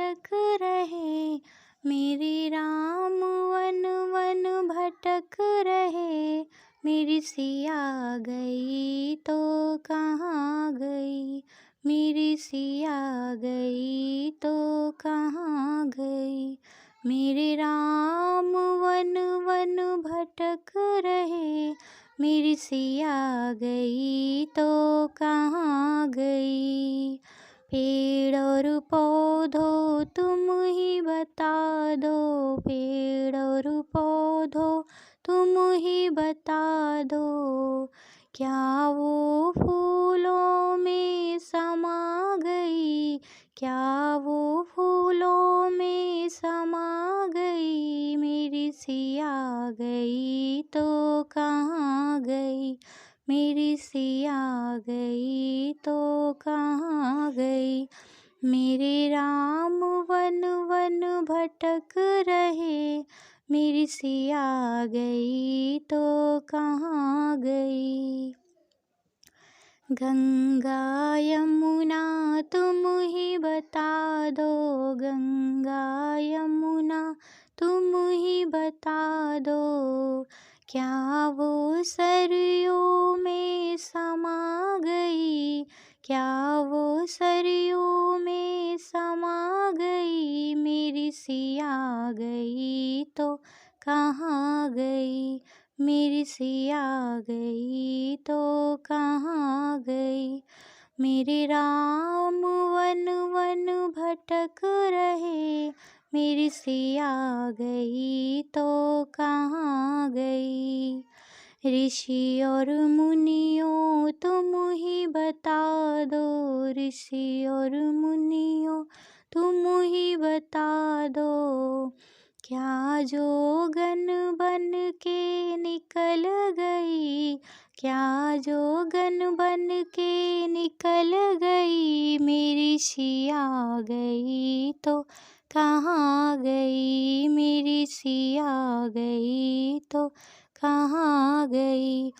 भटक रहे, मेरे राम वन वन भटक रहे। मेरी सिया गई तो कहाँ गई, मेरी सिया गई तो कहाँ गई। मेरे राम वन वन भटक रहे, मेरी सिया गई तो कहाँ गई। पेड़ और पौधों तुम ही बता दो, पेड़ और पौधों तुम ही बता दो। क्या वो फूलों में समा गई, क्या वो फूलों में समा गई। मेरी सिया गई तो कहाँ गई, मेरी सिया गई तो कहाँ गई। मेरे राम वन वन भटक रहे, मेरी सिया गई तो कहाँ गई। गंगा यमुना तुम ही बता दो, गंगा यमुना तुम ही बता दो। क्या वो सरयू में समा गई, क्या वो सरयू में समा गई। मेरी सिया गई तो कहाँ गई, मेरी सिया गई तो कहाँ गई। मेरे राम वन वन भटक रहे, मेरी सिया गई तो कहाँ गई। ऋषि और मुनियों तुम ही बता दो, ऋषि और मुनियों तुम ही बता दो। क्या जोगन बन के निकल गई, क्या जोगन बन के निकल गई। मेरी सिया गई तो कहाँ गई, मेरी सिया गई तो कहाँ गई।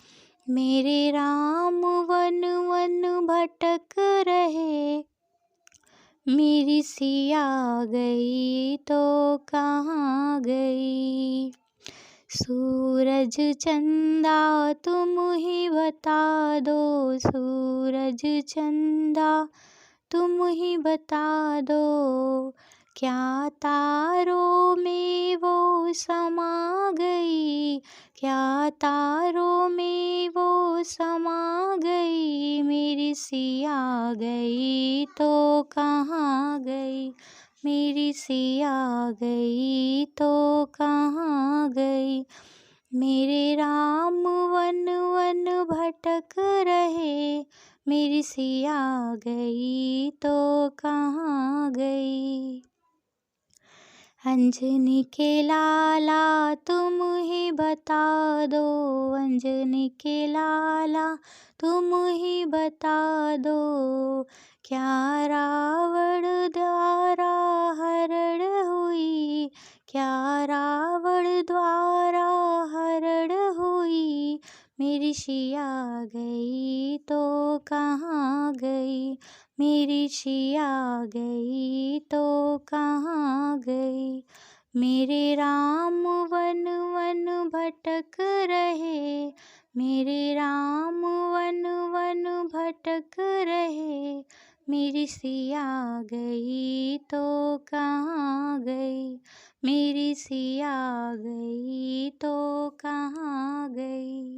मेरे राम वन वन भटक रहे, मेरी सिया गई तो कहाँ गई। सूरज चंदा तुम ही बता दो, सूरज चंदा तुम ही बता दो। क्या तारों में वो समा गई, क्या तारों में वो समा गई। मेरी सिया गई तो कहाँ गई, मेरी सिया गई तो कहाँ गई। मेरे राम वन वन भटक रहे, मेरी सिया गई तो कहाँ गई। अंजनी के लाला तुम ही बता दो, अंजनी के लाला तुम ही बता दो। क्या रावण द्वारा हरण हुई, क्या रावण द्वारा हरण हुई। मेरी सिया गई तो कहाँ गई, मेरी सिया गई तो कहाँ गई। मेरे राम वन वन भटक रहे, मेरे राम वन वन भटक रहे। मेरी सिया गई तो कहाँ गई, मेरी सिया गई तो कहाँ गई।